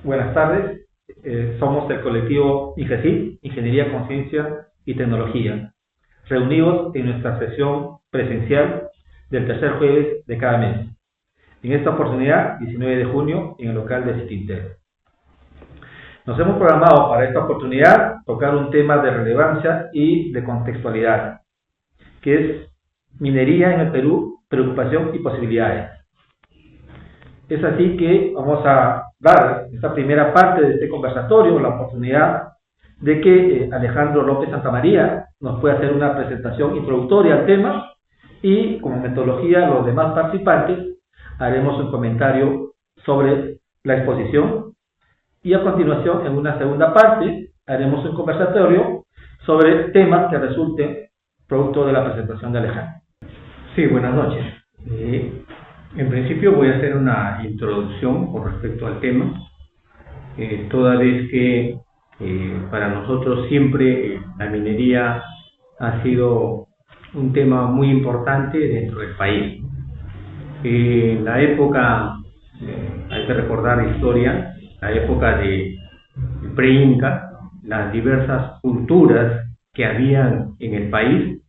Buenas tardes. Somos el colectivo IGECIT, Ingeniería, Conciencia y Tecnología, reunidos en nuestra sesión presencial del tercer jueves de cada mes. En esta oportunidad, 19 de junio, en el local de Citinter. Nos hemos programado para esta oportunidad tocar un tema de relevancia y de contextualidad, que es minería en el Perú, preocupación y posibilidades. Es así que vamos a dar esta primera parte de este conversatorio la oportunidad de que Alejandro López Santamaría nos pueda hacer una presentación introductoria al tema y, como metodología, los demás participantes haremos un comentario sobre la exposición y a continuación, en una segunda parte, haremos un conversatorio sobre temas que resulten producto de la presentación de Alejandro. Sí, buenas noches. En principio voy a hacer una introducción con respecto al tema, toda vez que para nosotros siempre la minería ha sido un tema muy importante dentro del país. En la época, hay que recordar la historia, la época de pre-Inca, las diversas culturas que habían en el país,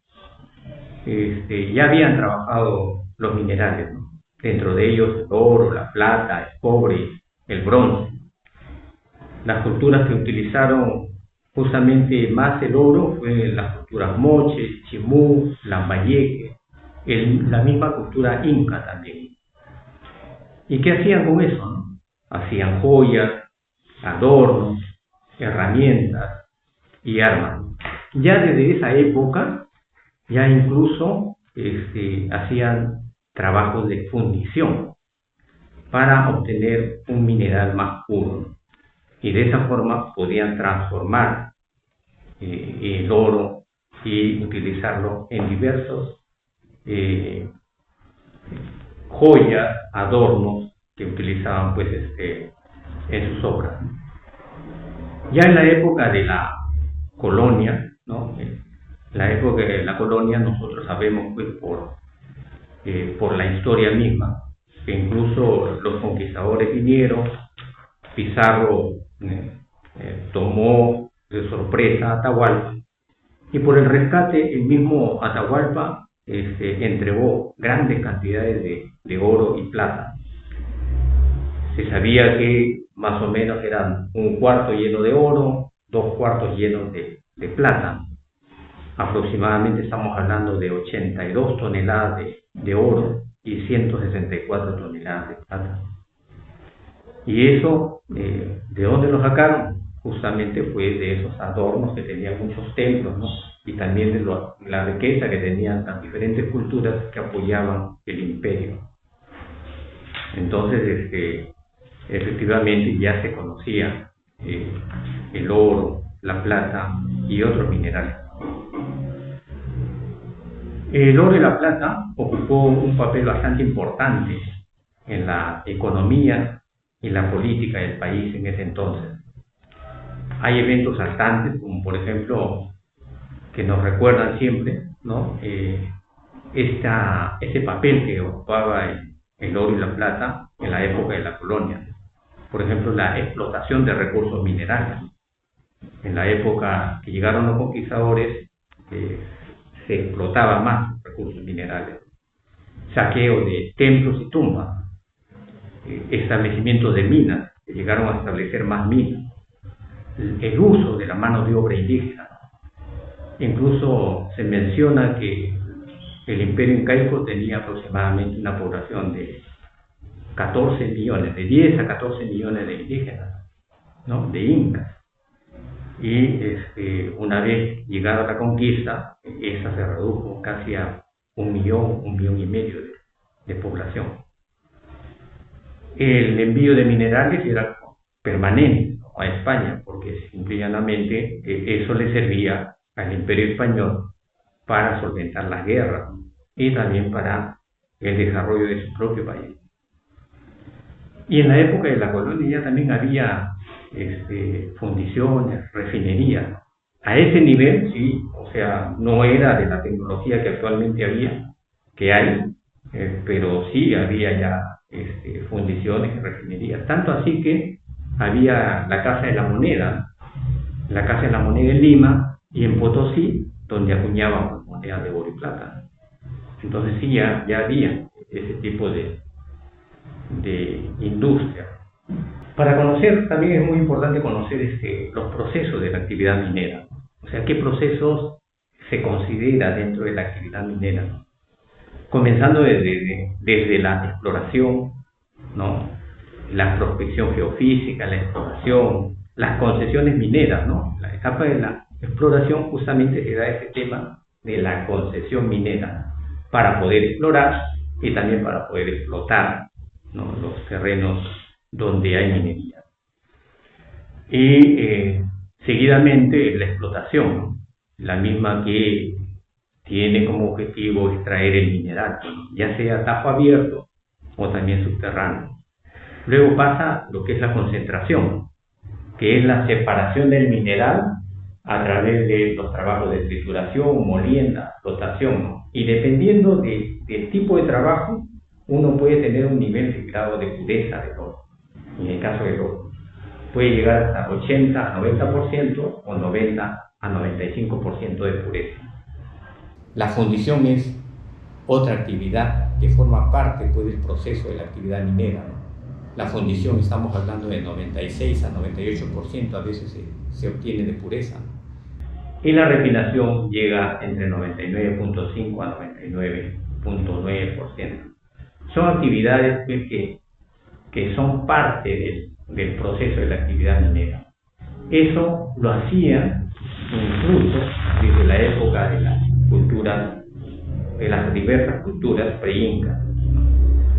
ya habían trabajado los minerales, ¿no? Dentro de ellos el oro, la plata, el cobre, el bronce. Las culturas que utilizaron justamente más el oro fue las culturas Moche, Chimú, Lambayeque, la misma cultura inca también. ¿Y qué hacían con eso, no? Hacían joyas, adornos, herramientas y armas. Ya desde esa época, ya incluso hacían trabajos de fundición para obtener un mineral más puro, y de esa forma podían transformar el oro y utilizarlo en diversos joyas, adornos que utilizaban pues en sus obras. Ya en la época de la colonia, ¿no? La época de la colonia nosotros sabemos pues por la historia misma, que incluso los conquistadores vinieron, Pizarro tomó de sorpresa Atahualpa, y por el rescate el mismo Atahualpa entregó grandes cantidades de oro y plata. Se sabía que más o menos eran un cuarto lleno de oro, 2 cuartos llenos de plata. Aproximadamente estamos hablando de 82 toneladas de oro y 164 toneladas de plata. ¿Y eso de dónde lo sacaron? Justamente fue de esos adornos que tenían muchos templos, ¿no? Y también de la riqueza que tenían las diferentes culturas que apoyaban el imperio. Entonces, efectivamente ya se conocía el oro, la plata y otros minerales. El oro y la plata ocupó un papel bastante importante en la economía y la política del país en ese entonces. Hay eventos saltantes, como por ejemplo, que nos recuerdan siempre, ¿no? Ese papel que ocupaba el oro y la plata en la época de la colonia. Por ejemplo, la explotación de recursos minerales. En la época que llegaron los conquistadores, se explotaba más recursos minerales. Saqueo de templos y tumbas, establecimientos de minas, que llegaron a establecer más minas, el uso de la mano de obra indígena. Incluso se menciona que el imperio incaico tenía aproximadamente una población de 14 millones, de 10 a 14 millones de indígenas, ¿no? De incas. Y una vez llegada la conquista, esa se redujo casi a 1 millón y medio de población. El envío de minerales era permanente, ¿no? A España, porque simplemente eso le servía al imperio español para solventar las guerras y también para el desarrollo de su propio país. Y en la época de la colonia ya también había fundiciones, refinerías. A ese nivel, sí, o sea, no era de la tecnología que actualmente hay, pero sí había ya fundiciones y refinerías. Tanto así que había la Casa de la Moneda, en Lima, y en Potosí, donde acuñaban monedas de oro y plata. Entonces sí, ya había ese tipo de industria. Para conocer, también es muy importante conocer los procesos de la actividad minera. O sea, qué procesos se considera dentro de la actividad minera. Comenzando desde la exploración, ¿no? La prospección geofísica, la exploración, las concesiones mineras, ¿no? La etapa de la exploración justamente se da ese tema de la concesión minera para poder explorar y también para poder explotar, ¿no? Los terrenos donde hay minería. Y seguidamente la explotación, ¿no? La misma que tiene como objetivo extraer el mineral, ya sea a tajo abierto o también subterráneo. Luego pasa lo que es la concentración, que es la separación del mineral a través de los trabajos de trituración, molienda, flotación, ¿no? Y dependiendo del tipo de trabajo, uno puede tener un nivel de grado de pureza del oro. En el caso del oro, puede llegar hasta 80 a 90% o 90 a 95% de pureza. La fundición es otra actividad que forma parte pues, del proceso de la actividad minera, ¿no? La fundición, estamos hablando de 96 a 98%, a veces se obtiene de pureza. Y la refinación llega entre 99.5 a 99.9%. Son actividades pues, que son parte del proceso de la actividad minera. Eso lo hacían incluso desde la época de las culturas, de las diversas culturas pre-incas,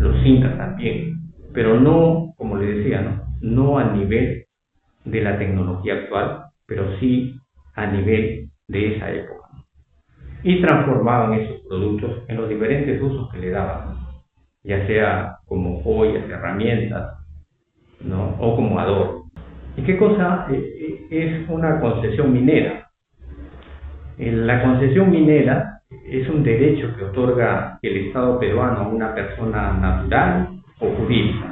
los incas también, pero no, como les decía, no a nivel de la tecnología actual, pero sí a nivel de esa época. Y transformaban esos productos en los diferentes usos que le daban, ya sea como joyas, herramientas, ¿no? O como adorno. ¿Y qué cosa es una concesión minera? La concesión minera es un derecho que otorga el Estado peruano a una persona natural o jurídica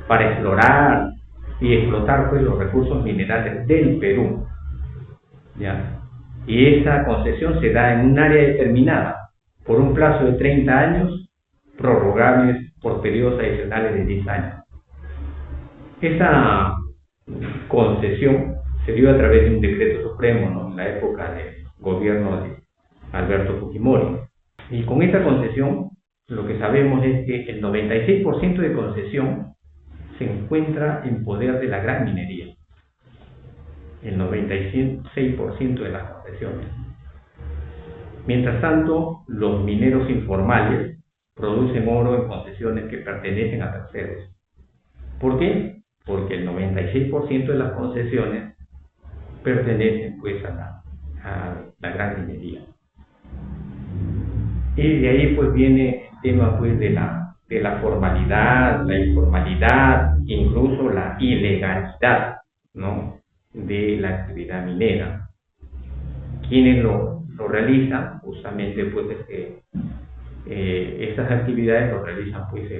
para explorar y explotar pues, los recursos minerales del Perú, ¿ya? Y esa concesión se da en un área determinada por un plazo de 30 años, prorrogables por periodos adicionales de 10 años. Esa concesión se dio a través de un decreto supremo, ¿no? En la época del gobierno de Alberto Fujimori. Y con esta concesión, lo que sabemos es que el 96% de concesión se encuentra en poder de la gran minería. El 96% de las concesiones. Mientras tanto, los mineros informales producen oro en concesiones que pertenecen a terceros. ¿Por qué? Porque el 96% de las concesiones pertenecen pues a la gran minería. Y de ahí pues viene el tema pues de la formalidad, la informalidad, incluso la ilegalidad, ¿no? De la actividad minera. Quienes lo realizan, justamente pues estas actividades lo realizan pues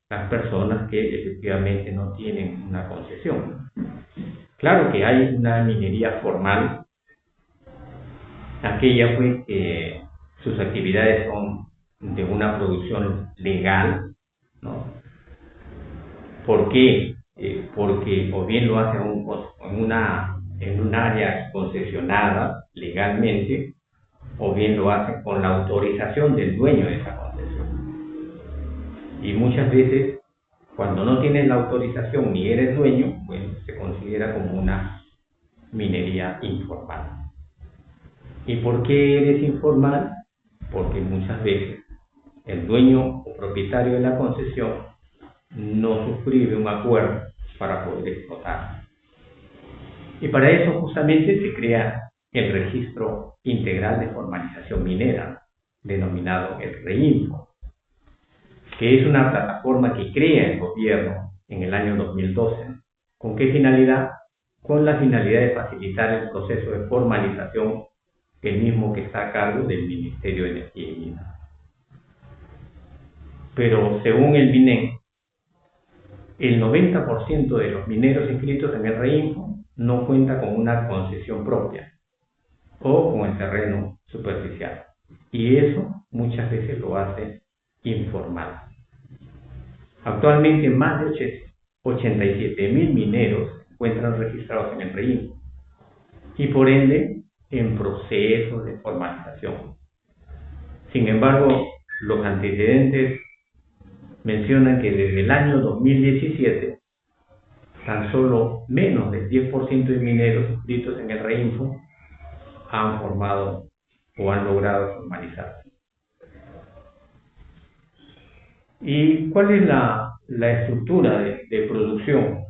las personas que efectivamente no tienen una concesión. Claro que hay una minería formal, aquella pues que sus actividades son de una producción legal, ¿no? ¿Por qué? Porque o bien lo hacen en un área concesionada legalmente, o bien lo hacen con la autorización del dueño de esa concesión. Y muchas veces, cuando no tienes la autorización ni eres dueño, pues se considera como una minería informal. ¿Y por qué eres informal? Porque muchas veces el dueño o propietario de la concesión no suscribe un acuerdo para poder explotar. Y para eso justamente se crea el Registro Integral de Formalización Minera, denominado el REINFO, que es una plataforma que crea el gobierno en el año 2012. ¿Con qué finalidad? Con la finalidad de facilitar el proceso de formalización, el mismo que está a cargo del Ministerio de Energía y Minas. Pero según el MINEM, el 90% de los mineros inscritos en el REINFO no cuenta con una concesión propia o con el terreno superficial. Y eso muchas veces lo hace informal. Actualmente más de 87.000 mineros se encuentran registrados en el REINFO y por ende en proceso de formalización. Sin embargo, los antecedentes mencionan que desde el año 2017 tan solo menos del 10% de mineros inscritos en el REINFO han formado o han logrado formalizarse. ¿Y cuál es la estructura de producción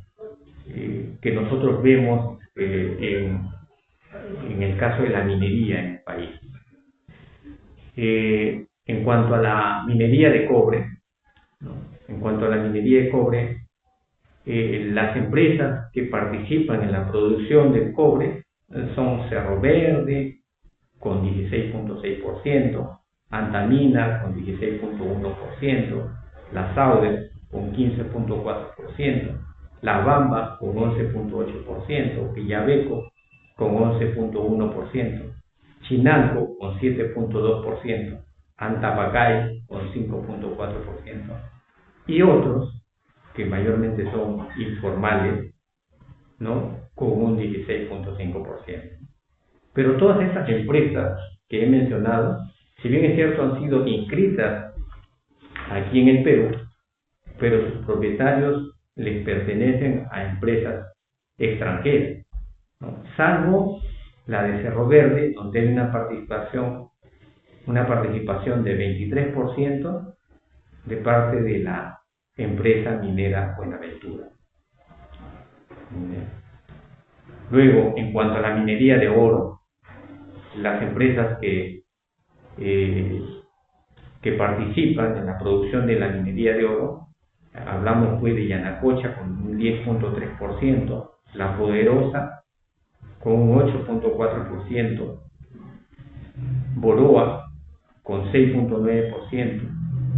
que nosotros vemos en el caso de la minería en el país? En cuanto a la minería de cobre, las empresas que participan en la producción del cobre son Cerro Verde con 16.6%, Antamina con 16.1%, la Sauder con 15.4%, La Bamba con 11.8%, Villabeco con 11.1%, Chinalco con 7.2%, Antapacay con 5.4% y otros que mayormente son informales, ¿no?, con un 16.5%. Pero todas estas empresas que he mencionado, si bien es cierto, han sido inscritas aquí en el Perú, pero sus propietarios les pertenecen a empresas extranjeras, ¿no?, salvo la de Cerro Verde, donde hay una participación de 23% de parte de la empresa minera Buenaventura. Luego, en cuanto a la minería de oro, las empresas que participan en la producción de la minería de oro, hablamos pues de Yanacocha con un 10.3%, La Poderosa con un 8.4%, Boroa con 6.9%,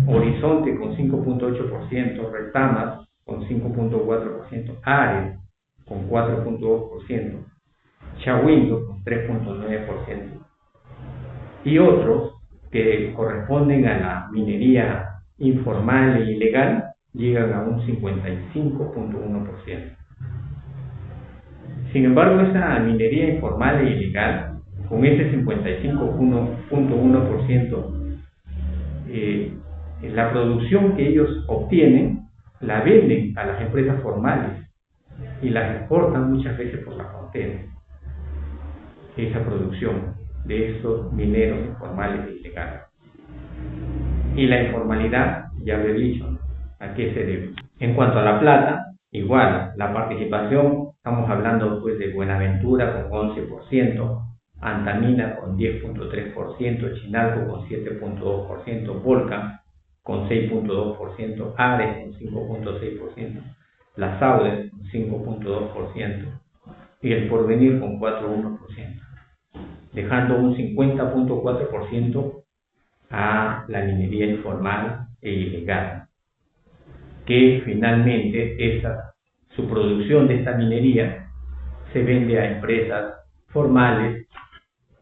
Horizonte con 5.8%, Retamas con 5.4%, Ares con 4.2%, Chahuindo con 3.9%, y otros que corresponden a la minería informal e ilegal llegan a un 55.1%. Sin embargo, esa minería informal e ilegal, con ese 55.1%, la producción que ellos obtienen la venden a las empresas formales y las exportan muchas veces por la frontera. Esa producción de estos mineros informales e ilegales. Y la informalidad, ya lo he dicho, ¿a qué se debe? En cuanto a la plata, igual, la participación, estamos hablando pues de Buenaventura con 11%, Antamina con 10.3%, Chinalco con 7.2%, Volcan con 6.2%, Ares con 5.6%, La Sauder con 5.2% y El Porvenir con 4.1%, dejando un 50.4% a la minería informal e ilegal, que finalmente su producción de esta minería se vende a empresas formales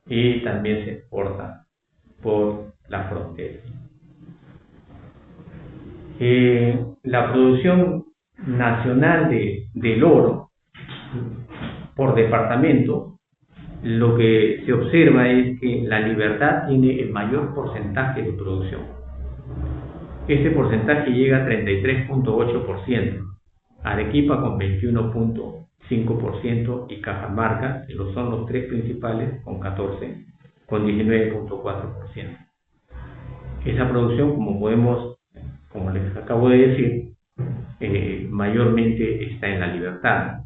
y también se exporta por la frontera. La producción nacional del oro por departamento, lo que se observa es que La Libertad tiene el mayor porcentaje de producción. Este porcentaje llega a 33.8%, Arequipa con 21.5% y Cajamarca, que son los tres principales, con 14%, con 19.4%. Esa producción, como les acabo de decir, mayormente está en La Libertad.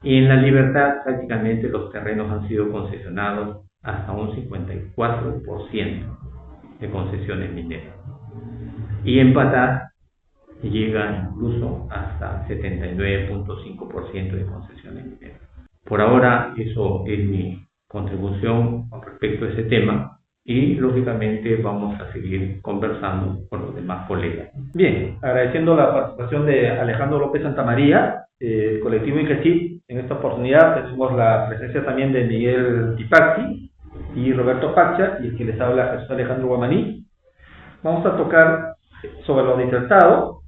Y en La Libertad prácticamente los terrenos han sido concesionados hasta un 54% de concesiones mineras. Y en Patás llega incluso hasta 79.5% de concesiones mineras. Por ahora eso es mi contribución con respecto a ese tema y lógicamente vamos a seguir conversando con los demás colegas. Bien, agradeciendo la participación de Alejandro López Santamaría, colectivo INGECIT. En esta oportunidad tenemos la presencia también de Miguel Tipazzi y Roberto Pacha, y el que les habla Jesús Alejandro Guamaní. Vamos a tocar sobre lo disertado,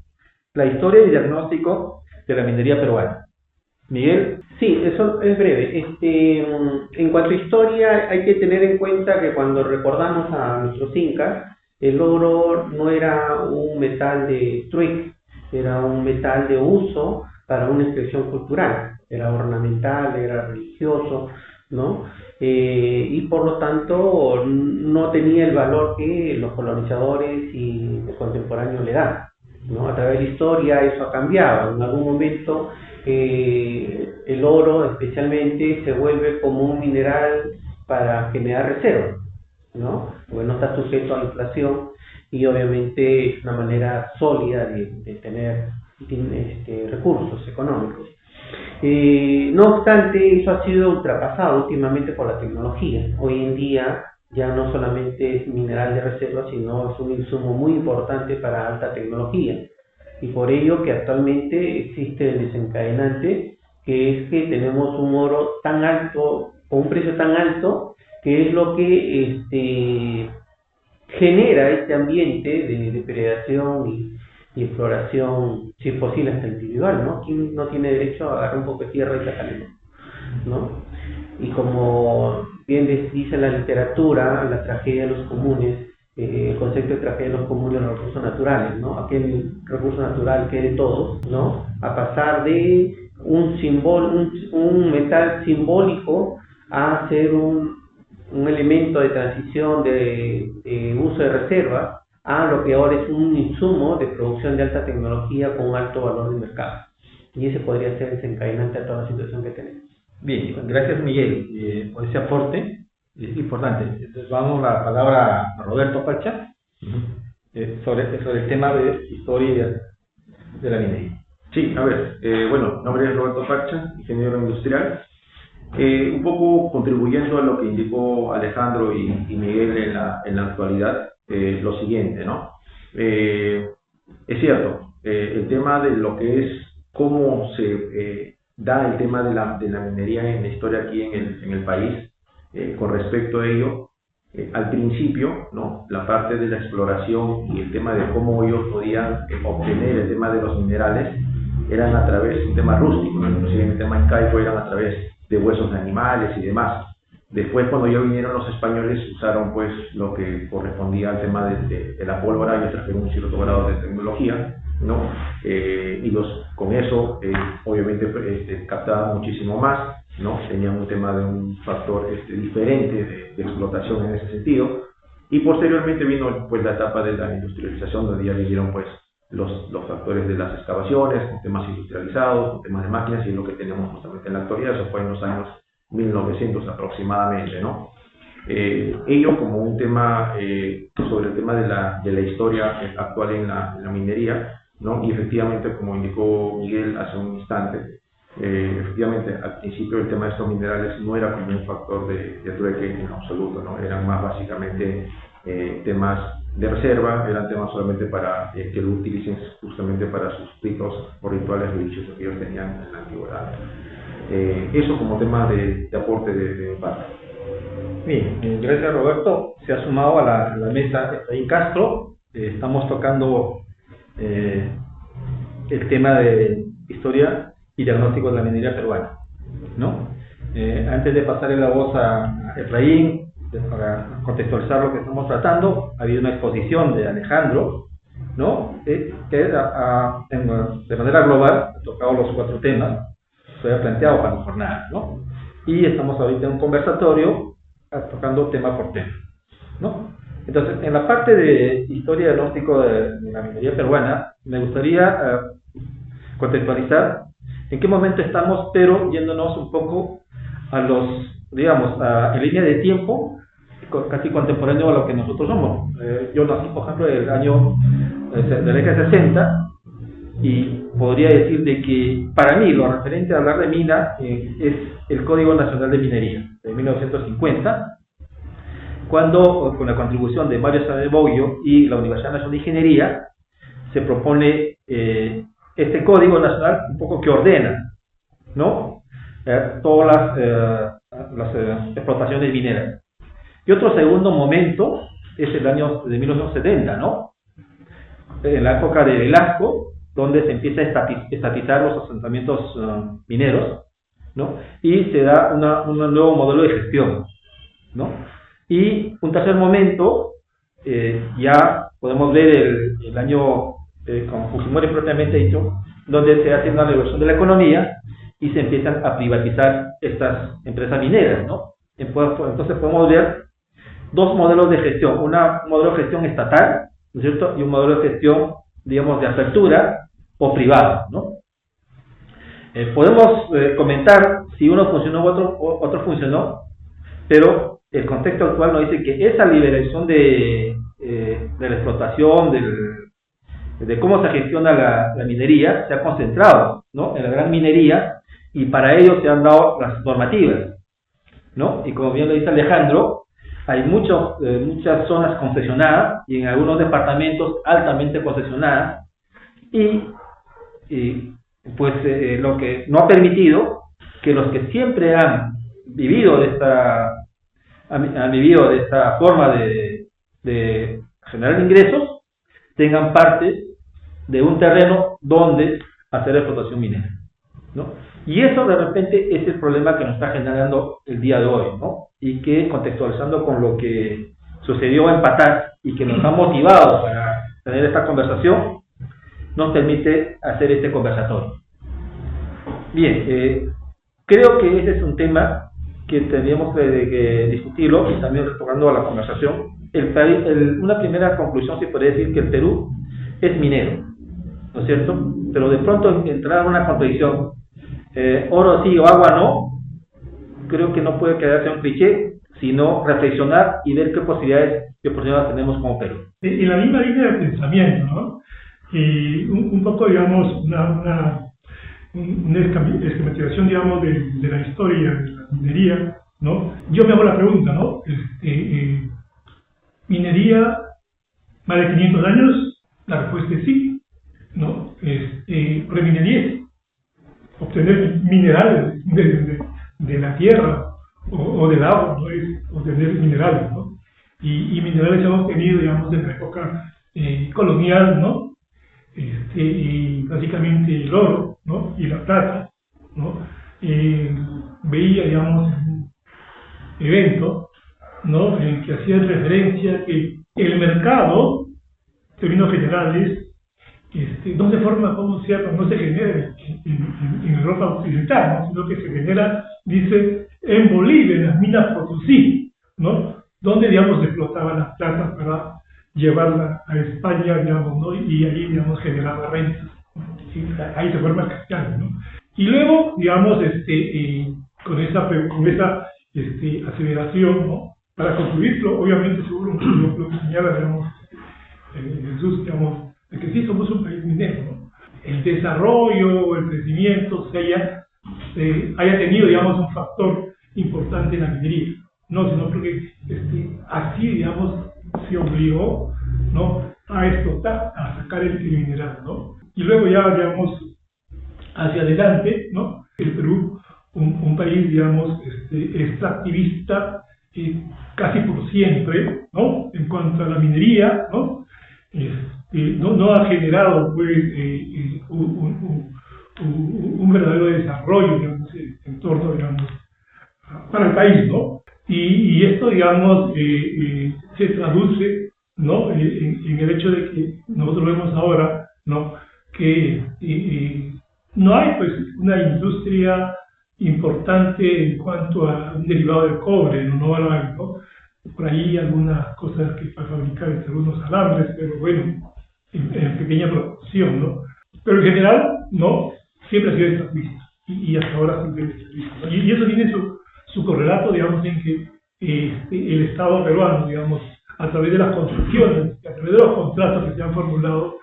la historia y diagnóstico de la minería peruana. Miguel. Sí, eso es breve. En cuanto a historia, hay que tener en cuenta que cuando recordamos a nuestros incas, el oro no era un metal de trueque, era un metal de uso para una expresión cultural, era ornamental, era religioso, ¿no? Y por lo tanto no tenía el valor que los colonizadores y los contemporáneos le dan, ¿no? A través de la historia eso ha cambiado. En algún momento el oro especialmente se vuelve como un mineral para generar reservas, ¿no? Porque no está sujeto a la inflación y obviamente es una manera sólida de tener recursos económicos. No obstante, eso ha sido ultrapasado últimamente por la tecnología. Hoy en día ya no solamente es mineral de reserva, sino es un insumo muy importante para alta tecnología. Y por ello que actualmente existe el desencadenante, que es que tenemos un oro tan alto, o un precio tan alto, que es lo que genera este ambiente de depredación y exploración, si es posible, hasta individual, ¿no? ¿Quién no tiene derecho a agarrar un poco de tierra y sacarlo, ¿no? Y como bien dice la literatura, la tragedia de los comunes, el concepto de tragedia de los comunes, los recursos naturales, ¿no? Aquel recurso natural que es de todos, ¿no? A pasar de un metal simbólico a ser un elemento de transición de uso de reserva a lo que ahora es un insumo de producción de alta tecnología con alto valor de mercado. Y ese podría ser desencadenante a toda la situación que tenemos. Bien, gracias Miguel por ese aporte, es importante. Entonces vamos a la palabra a Roberto Pacha sobre el tema de historia de la minería. Sí, a ver, bueno, mi nombre es Roberto Pacha, ingeniero industrial. Un poco contribuyendo a lo que indicó Alejandro y Miguel en la actualidad, lo siguiente, ¿no? Es cierto, el tema de lo que es cómo se da el tema de la minería en la historia aquí en el país, con respecto a ello, al principio, ¿no? La parte de la exploración y el tema de cómo ellos podían obtener el tema de los minerales eran a través de un tema rústico, ¿no? Inclusive en el tema incaico eran a través de huesos de animales y demás. Después, cuando ya vinieron los españoles, usaron pues lo que correspondía al tema de la pólvora y trajeron un cierto grado de tecnología, ¿no? Y con eso, obviamente, captaban muchísimo más, ¿no? Tenían un tema de un factor diferente de explotación en ese sentido. Y posteriormente vino pues la etapa de la industrialización, donde ya vinieron pues los factores de las excavaciones, con temas industrializados, con temas de máquinas, y es lo que tenemos justamente en la actualidad. Eso fue en los años 1900 aproximadamente, ¿no? Ello como un tema sobre el tema de la historia actual en la minería, ¿no? Y efectivamente, como indicó Miguel hace un instante, efectivamente al principio el tema de estos minerales no era como un factor de trueque en absoluto, ¿no? Eran más básicamente temas de reserva, eran temas solamente para que lo utilicen justamente para sus ritos o rituales religiosos que ellos tenían en la antigüedad. Eso como tema de aporte de mi parte. Bien, gracias Roberto. Se ha sumado a la mesa Efraín Castro. Estamos tocando el tema de historia y diagnóstico de la minería peruana, ¿no? Antes de pasarle la voz a Efraín, para contextualizar lo que estamos tratando, ha habido una exposición de Alejandro, ¿no? Que de manera global ha tocado los 4 temas que había planteado para la jornada, ¿no? Y estamos ahorita en un conversatorio tocando tema por tema, ¿no? Entonces, en la parte de historia y diagnóstico de la minería peruana, me gustaría contextualizar en qué momento estamos, pero yéndonos un poco a en línea de tiempo, casi contemporáneo a lo que nosotros somos. Yo nací, por ejemplo, del año de la década de 60, y podría decir de que para mí lo referente a hablar de mina es el Código Nacional de Minería de 1950, cuando con la contribución de Mario Samuel Boggio y la Universidad Nacional de Ingeniería se propone este Código Nacional un poco que ordena, ¿no? Todas las explotaciones mineras. Y otro segundo momento es el año de 1970, ¿no? En la época de Velasco, donde se empieza a estatizar los asentamientos mineros, ¿no? Y se da un nuevo modelo de gestión, ¿no? Y un tercer momento, ya podemos ver el año con Fujimori propiamente dicho, donde se hace una revolución de la economía y se empiezan a privatizar estas empresas mineras, ¿no? Entonces podemos ver dos modelos de gestión, un modelo de gestión estatal, ¿no es cierto? Y un modelo de gestión, digamos, de apertura o privado, ¿no? Podemos comentar si uno funcionó u otro funcionó, pero el contexto actual nos dice que esa liberación de la explotación, de cómo se gestiona la minería, se ha concentrado, ¿no? En la gran minería, y para ello se han dado las normativas, ¿no? Y como bien lo dice Alejandro, hay muchas zonas concesionadas y en algunos departamentos altamente concesionadas, y pues lo que no ha permitido que los que siempre han vivido de esta forma de generar ingresos tengan parte de un terreno donde hacer explotación minera, ¿no? Y eso de repente es el problema que nos está generando el día de hoy, ¿no? Y que, contextualizando con lo que sucedió en Patás y que nos ha motivado para tener esta conversación, nos permite hacer este conversatorio. Bien, creo que ese es un tema que tendríamos que discutirlo, y también retornando a la conversación. Una primera conclusión se podría decir que el Perú es minero, ¿no es cierto? Pero de pronto entrar en una contradicción, oro sí o agua no, creo que no puede quedarse un cliché, sino reflexionar y ver qué posibilidades tenemos como Perú. En la misma línea de pensamiento, ¿no? Y un poco, digamos, una esquematización, digamos, de la historia de la minería, ¿no? Yo me hago la pregunta, ¿no? ¿Minería más de 500 años? La respuesta es sí, ¿no? Minería es obtener minerales de la tierra o del agua, ¿no? Es obtener minerales, ¿no? Y minerales hemos tenido, digamos, en la época colonial, ¿no? Y básicamente el oro, ¿no? Y la plata, ¿no? Veía, digamos, un evento, ¿no? En que hacían referencia que el mercado, en términos generales, no se forma, como cierto, no se genera en Europa Occidental, ¿no? Sino que se genera, dice, en Bolivia, en las minas Potosí, ¿no? Donde, digamos, se explotaban las platas para llevarla a España, digamos, ¿no? Y ahí, digamos, generaba rentas, ¿no? ¿Sí? Ahí se forma el capital, ¿no? Y luego, digamos, con esa aceleración, ¿no? Para concluirlo, obviamente, seguro, lo que señala, digamos, Jesús, digamos, de que sí somos un país minero, ¿no? El desarrollo, el crecimiento, haya tenido, digamos, un factor importante en la minería, no, sino porque así, digamos, se obligó, ¿no? A explotar, a sacar el mineral, ¿no? Y luego ya, digamos, hacia adelante, ¿no? El Perú, un país, digamos, extractivista casi por siempre, ¿no? En cuanto a la minería, ¿no? No ha generado, pues, un verdadero desarrollo, digamos, en torno, digamos, para el país, ¿no? Y esto, digamos, se traduce, ¿no? En el hecho de que nosotros vemos ahora, ¿no? Que no hay, pues, una industria importante en cuanto a un derivado del cobre, no lo hay, ¿no? Por ahí algunas cosas que para fabricar algunos alambres, pero bueno, en pequeña proporción, ¿no? Pero en general, no, siempre ha sido extractivista, y hasta ahora siempre es extractivista, ¿no? Y eso tiene su correlato, digamos, en que el Estado peruano, digamos, a través de las construcciones, a través de los contratos que se han formulado,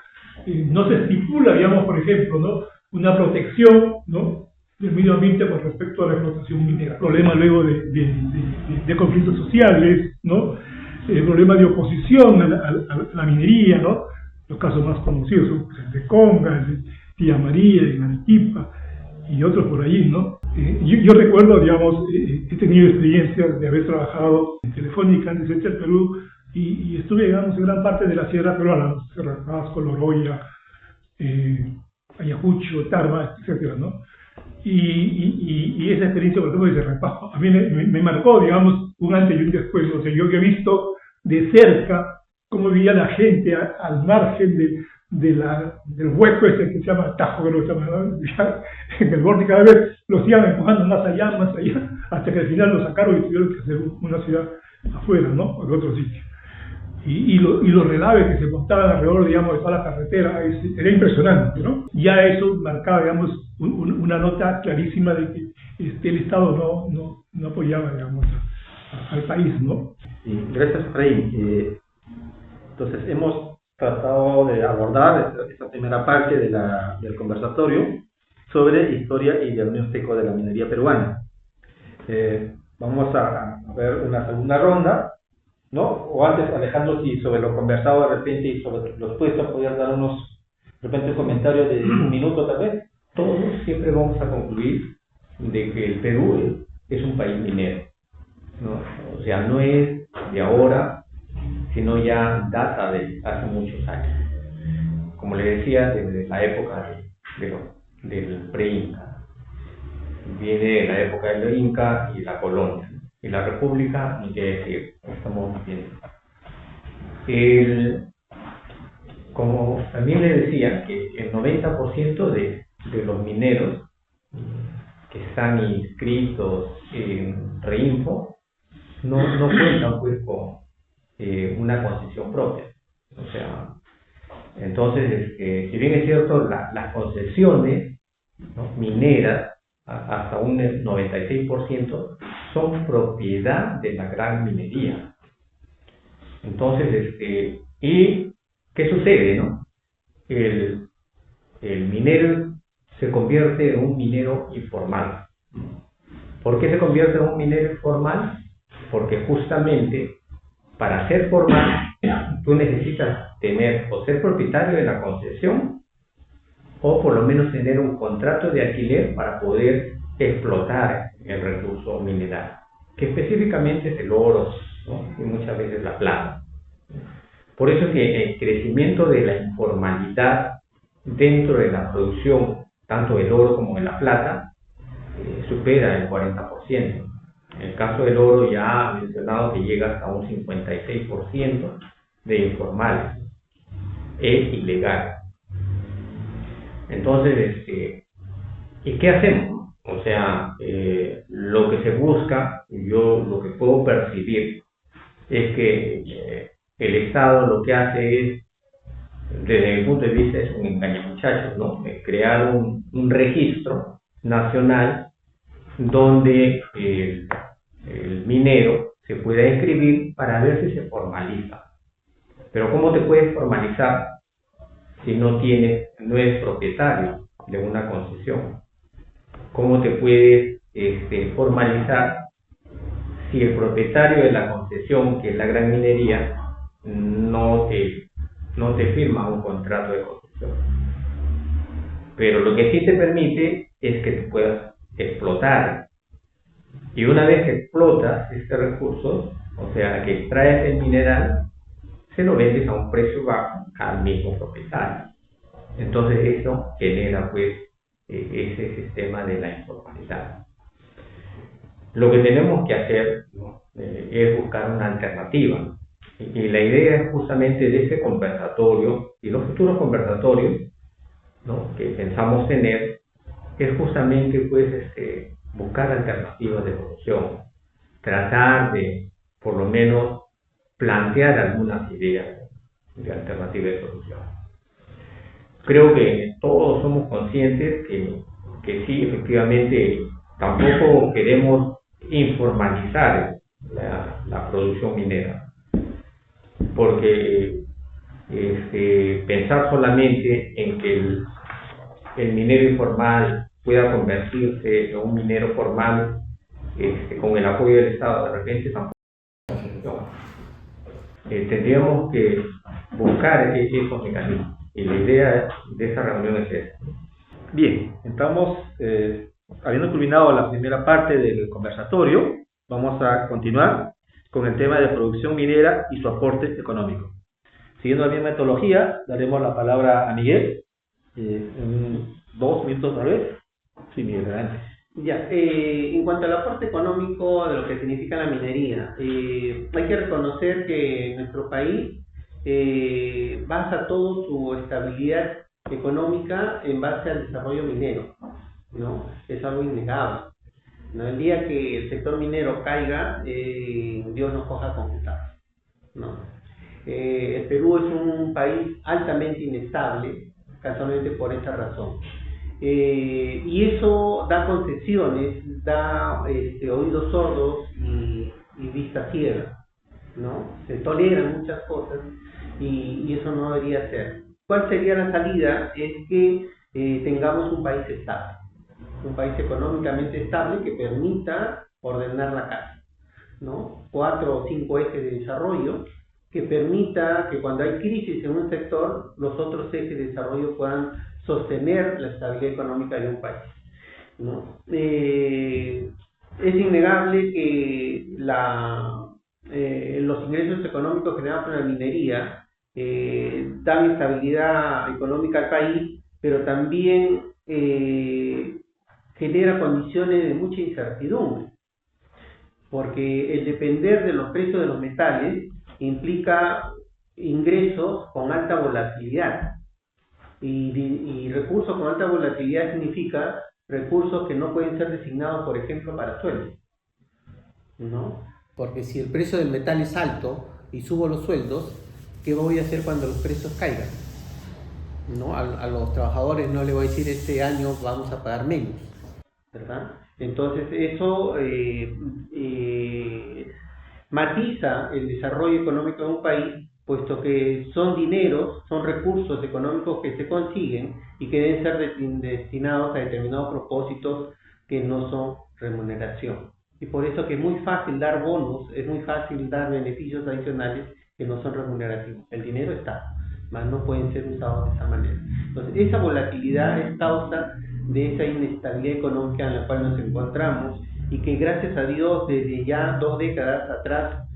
no se estipula, digamos, por ejemplo, ¿no? Una protección, ¿no? Del medio ambiente con respecto a la explotación minera. Problema luego de conflictos sociales, ¿no? problemas de oposición a la minería, ¿no? Los casos más conocidos son el de Conga, el de Tía María, en Arequipa y otros por allí, ¿no? Yo recuerdo, digamos, he tenido experiencias de haber trabajado en Telefónica antes de el Perú y estuve, digamos, en gran parte de la sierra peruana, Sierra Pasco, Loroya, Ayacucho, Tarma, etcétera, ¿no? Y esa experiencia, por ejemplo, de Cerrapajo, a mí me marcó, digamos, un antes y un después. O sea, yo he visto de cerca cómo vivía la gente al margen del hueco ese que se llama Tajo, que lo llaman, en el borde, cada vez lo sigan empujando más allá, hasta que al final lo sacaron y tuvieron que hacer una ciudad afuera, ¿no? O en otro sitio. Y los relaves que se montaban alrededor, digamos, de toda la carretera, era impresionante, ¿no? Ya eso marcaba, digamos, una nota clarísima de que el Estado no apoyaba, digamos, al país, ¿no? Sí, gracias, Efraín. Entonces, hemos tratado de abordar esta primera parte del conversatorio sobre historia y diagnóstico de la minería peruana. Vamos a ver una segunda ronda, ¿no? O antes, Alejandro, si sobre lo conversado de repente y sobre los puestos podías dar de repente, comentarios de un minuto tal vez. Todos siempre vamos a concluir de que el Perú es un país minero, ¿no? O sea, no es de ahora, sino ya data de hace muchos años. Como le decía, desde la época del pre-Inca. Viene de la época del Inca y la colonia. Y la república, ni qué decir, estamos viendo. Como también le decía, que el 90% de los mineros que están inscritos en Reinfo no cuentan pues con una concesión propia. O sea, entonces, si bien es cierto, las concesiones, ¿no?, mineras, hasta un 96%, son propiedad de la gran minería. Entonces, ¿y qué sucede, no? El minero se convierte en un minero informal. ¿Por qué se convierte en un minero informal? Porque justamente para ser formal tú necesitas tener o ser propietario de la concesión o por lo menos tener un contrato de alquiler para poder explotar el recurso mineral, que específicamente es el oro, ¿no?, y muchas veces la plata. Por eso es que el crecimiento de la informalidad dentro de la producción, tanto del oro como de la plata, supera el 40%. En el caso del oro ya ha mencionado que llega hasta un 56% de informales. Es ilegal. Entonces, ¿y qué hacemos? O sea, lo que se busca, yo lo que puedo percibir, es que el Estado lo que hace es, desde mi punto de vista, es un engañamuchachos, ¿no? Crear un registro nacional donde el minero se pueda inscribir para ver si se formaliza. Pero ¿cómo te puedes formalizar si no es propietario de una concesión? ¿Cómo te puedes formalizar si el propietario de la concesión, que es la gran minería, no te firma un contrato de concesión? Pero lo que sí te permite es que te puedas explotar. Y una vez que explotas este recurso, o sea, que extraes el mineral, se lo vendes a un precio bajo al mismo propietario. Entonces eso genera pues ese sistema de la informalidad. Lo que tenemos que hacer, ¿no?, es buscar una alternativa. Y la idea es justamente de ese conversatorio y los futuros conversatorios, ¿no?, que pensamos tener, es justamente pues buscar alternativas de solución, tratar de por lo menos plantear algunas ideas de alternativas de solución. Creo que todos somos conscientes que sí, efectivamente, tampoco queremos informalizar la producción minera, porque pensar solamente en que el minero informal pueda convertirse en un minero formal con el apoyo del Estado, de repente tampoco funciona. tendríamos que buscar esos mecanismos. Y la idea de esta reunión es esta. Bien, estamos, habiendo culminado la primera parte del conversatorio, vamos a continuar con el tema de producción minera y su aporte económico. Siguiendo la misma metodología, daremos la palabra a Miguel, en 2 minutos tal vez. Sí, Miguel, adelante. Ya, en cuanto al aporte económico de lo que significa la minería, hay que reconocer que nuestro país basa toda su estabilidad económica en base al desarrollo minero, ¿no? Es algo innegable, ¿no? El día que el sector minero caiga, Dios nos coja confesados, ¿no? El Perú es un país altamente inestable, casualmente por esta razón. Y eso da concesiones, da oídos sordos y vista ciega, ¿no? Se toleran muchas cosas y eso no debería ser. ¿Cuál sería la salida? Es que tengamos un país estable, un país económicamente estable que permita ordenar la casa, ¿no? 4 o 5 ejes de desarrollo que permita que cuando hay crisis en un sector, los otros ejes de desarrollo puedan sostener la estabilidad económica de un país, ¿no? Es innegable que los ingresos económicos generados por la minería dan estabilidad económica al país, pero también genera condiciones de mucha incertidumbre, porque el depender de los precios de los metales implica ingresos con alta volatilidad. Y recursos con alta volatilidad significa recursos que no pueden ser designados, por ejemplo, para sueldos, ¿no? Porque si el precio del metal es alto y subo los sueldos, ¿qué voy a hacer cuando los precios caigan? ¿No? A los trabajadores no les voy a decir este año vamos a pagar menos, ¿verdad? Entonces eso matiza el desarrollo económico de un país, puesto que son dineros, son recursos económicos que se consiguen y que deben ser destinados a determinados propósitos que no son remuneración. Y por eso que es muy fácil dar bonos, es muy fácil dar beneficios adicionales que no son remunerativos. El dinero está, mas no pueden ser usados de esa manera. Entonces, esa volatilidad es causa de esa inestabilidad económica en la cual nos encontramos y que gracias a Dios desde ya 2 décadas atrás,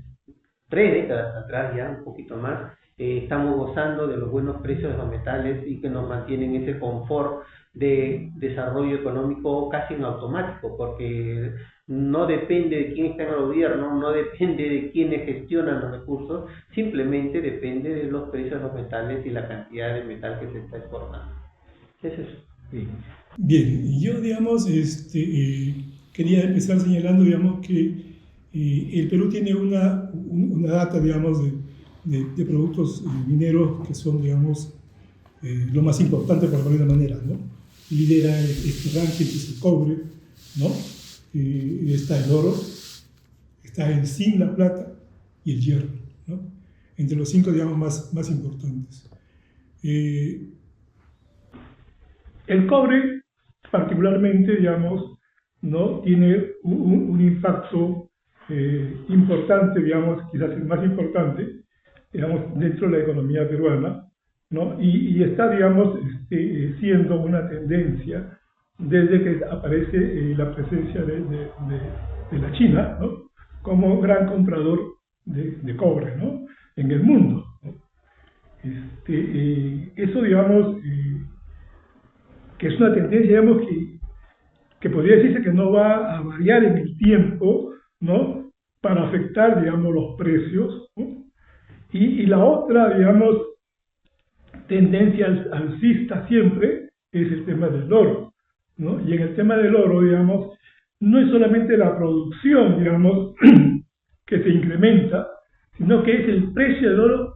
3 décadas atrás ya, un poquito más, estamos gozando de los buenos precios de los metales y que nos mantienen ese confort de desarrollo económico casi en automático, porque no depende de quién está en el gobierno, no depende de quiénes gestionan los recursos, simplemente depende de los precios de los metales y la cantidad de metal que se está exportando. ¿Qué es eso? Sí. Bien, yo, digamos, quería empezar señalando, digamos, que el Perú tiene una data, digamos, de productos mineros que son, digamos, lo más importante por alguna manera, ¿no? Lidera este ranking, que es el cobre, ¿no? Está el oro, está el zinc, la plata y el hierro, ¿no? Entre los 5, digamos, más importantes. El cobre, particularmente, digamos, ¿no? Tiene un impacto importante, digamos, quizás el más importante, digamos, dentro de la economía peruana, ¿no? Y está, digamos, siendo una tendencia desde que aparece la presencia de la China, ¿no? Como gran comprador de cobre, ¿no? En el mundo, ¿no? Eso, digamos, que es una tendencia, digamos, que podría decirse que no va a variar en el tiempo, ¿no? Para afectar, digamos, los precios, ¿no? Y la otra, digamos, tendencia alcista siempre es el tema del oro, ¿no? Y en el tema del oro, digamos, no es solamente la producción, digamos, que se incrementa, sino que es el precio del oro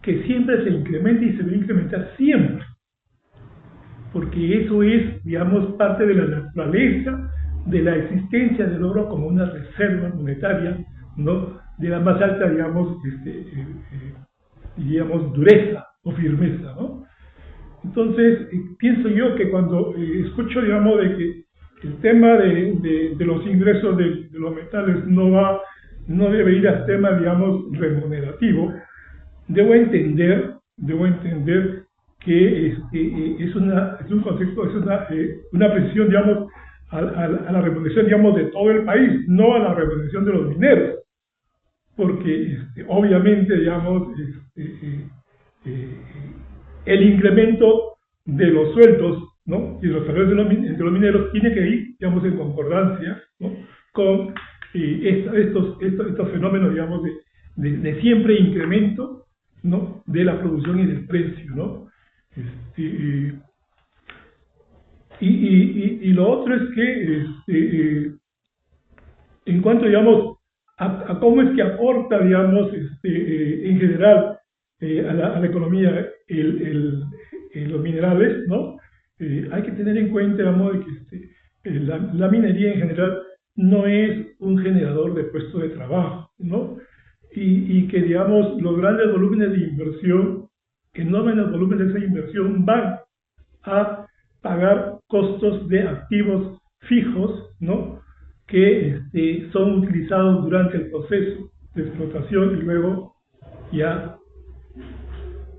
que siempre se incrementa y se va a incrementar siempre, porque eso es, digamos, parte de la naturaleza de la existencia del oro como una reserva monetaria, ¿no? De la más alta, digamos, digamos, dureza o firmeza, ¿no? Entonces, pienso yo que cuando escucho, digamos, de que el tema de los ingresos de los metales no va no debe ir al tema, digamos, remunerativo. Debo entender que es un concepto, es una precisión, digamos, a la remuneración, digamos, de todo el país, no a la remuneración de los mineros, porque obviamente, digamos, el incremento de los sueldos, ¿no?, y de los salarios entre los mineros tiene que ir, digamos, en concordancia, ¿no?, con estos fenómenos, digamos, de siempre incremento, ¿no?, de la producción y del precio, ¿no? Y lo otro es que en cuanto, digamos, a cómo es que aporta, digamos, en general a la economía los minerales, ¿no? Hay que tener en cuenta, digamos, de que la minería en general no es un generador de puestos de trabajo, ¿no? Y que, digamos, los grandes volúmenes de inversión, enormes volúmenes de esa inversión, van a pagar costos de activos fijos, ¿no?, que son utilizados durante el proceso de explotación y luego ya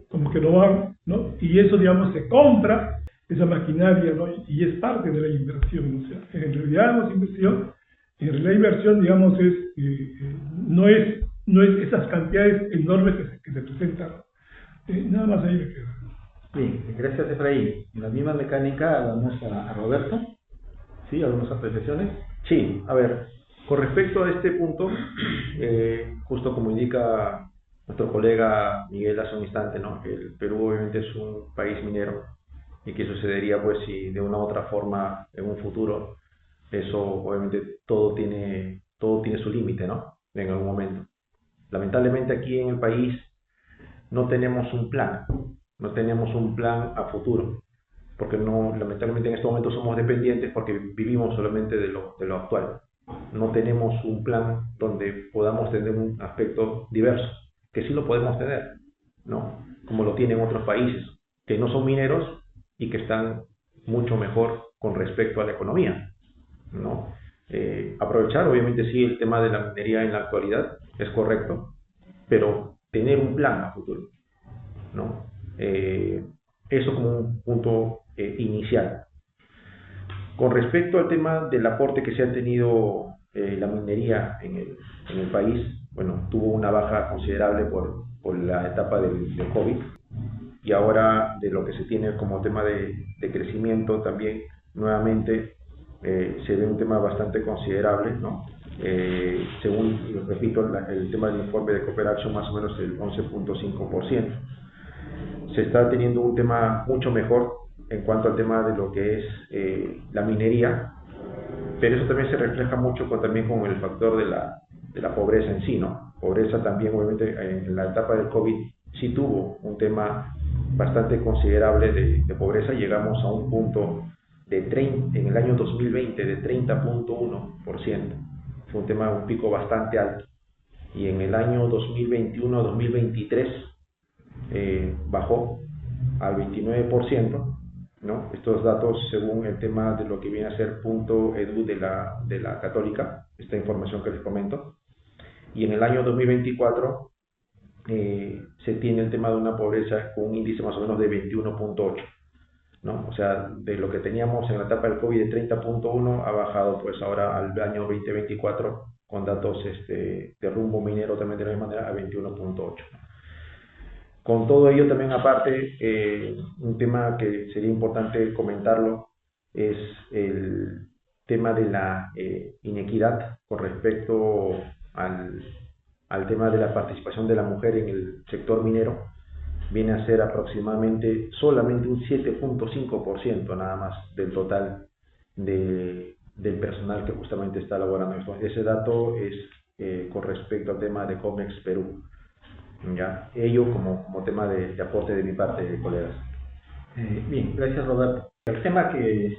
como que no van, ¿no? Y eso, digamos, se compra esa maquinaria, ¿no?, y es parte de la inversión. O sea, en realidad no es inversión, en realidad inversión, digamos, no es esas cantidades enormes que se presentan. Nada más ahí me quedo. Bien, gracias, Efraín. En la misma mecánica vamos a Roberto. ¿Sí? ¿Algunas apreciaciones? Sí, a ver, con respecto a este punto, justo como indica nuestro colega Miguel hace un instante, ¿no?, que el Perú obviamente es un país minero y que sucedería, pues, si de una u otra forma en un futuro, eso obviamente todo tiene su límite, ¿no?, en algún momento. Lamentablemente aquí en el país no tenemos un plan a futuro, porque lamentablemente en estos momentos somos dependientes porque vivimos solamente de lo actual. No tenemos un plan donde podamos tener un aspecto diverso, que sí lo podemos tener, ¿no?, como lo tienen otros países, que no son mineros y que están mucho mejor con respecto a la economía, ¿no? Aprovechar, obviamente sí, el tema de la minería en la actualidad es correcto, pero tener un plan a futuro, ¿no? Eso como un punto inicial. Con respecto al tema del aporte que se ha tenido la minería en el país, bueno, tuvo una baja considerable por la etapa del COVID, y ahora de lo que se tiene como tema de crecimiento también nuevamente se ve un tema bastante considerable, ¿no? Según, repito, el tema del informe de Cooperaction, más o menos el 11.5%. Se está teniendo un tema mucho mejor en cuanto al tema de lo que es la minería, pero eso también se refleja mucho también con el factor de la pobreza en sí, ¿no? Pobreza también, obviamente, en la etapa del COVID sí tuvo un tema bastante considerable de pobreza. Llegamos a un punto en el año 2020 de 30.1%. Fue un pico bastante alto. Y en el año 2021-2023 bajó al 29%, ¿no? Estos datos según el tema de lo que viene a ser punto edu de la Católica, esta información que les comento. Y en el año 2024 se tiene el tema de una pobreza con un índice más o menos de 21.8, ¿no? O sea, de lo que teníamos en la etapa del COVID de 30.1 ha bajado pues ahora al año 2024 con datos de rumbo minero también de la misma manera a 21.8. Con todo ello también aparte, un tema que sería importante comentarlo es el tema de la inequidad con respecto al tema de la participación de la mujer en el sector minero. Viene a ser aproximadamente solamente un 7.5% nada más del total del personal que justamente está laborando esto. Ese dato es con respecto al tema de COMEX Perú. ¿Ya? Ello como tema de aporte de mi parte, colegas. Bien, gracias, Roberto. El tema que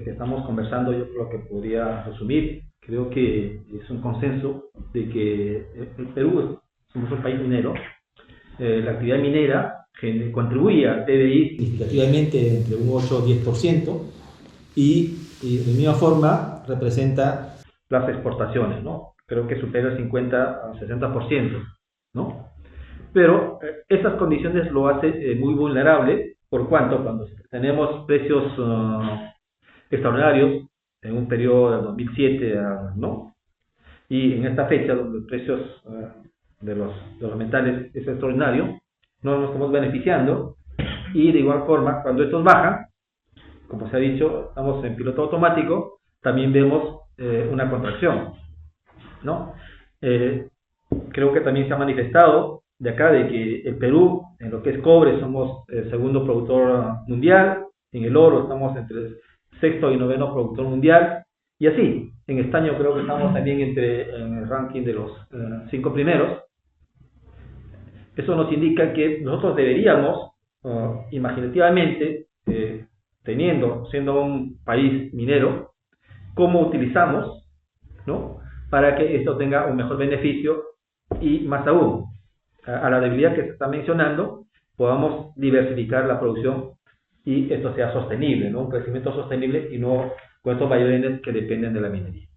estamos conversando, yo creo que podría resumir, creo que es un consenso de que el Perú somos un país minero. La actividad minera contribuye al PBI significativamente entre un 8 o 10%, y de misma forma representa las exportaciones, ¿no? creo que supera el 50 al 60%, ¿no? Pero esas condiciones lo hace muy vulnerable, por cuanto cuando tenemos precios extraordinarios en un periodo del 2007, ¿no? Y en esta fecha, donde los precios de los metales es extraordinario, no nos estamos beneficiando, y de igual forma, cuando estos bajan, como se ha dicho, estamos en piloto automático, también vemos una contracción, ¿no? Creo que también se ha manifestado de acá de que el Perú, en lo que es cobre, somos el segundo productor mundial, en el oro estamos entre el sexto y noveno productor mundial, y así, en estaño creo que estamos también en el ranking de los 5 primeros. Eso nos indica que nosotros deberíamos, imaginativamente, siendo un país minero, cómo utilizamos, ¿no?, para que esto tenga un mejor beneficio y más aún, a la debilidad que se está mencionando, podamos diversificar la producción y esto sea sostenible, ¿no?, un crecimiento sostenible y no con estos vaivenes que dependen de la minería.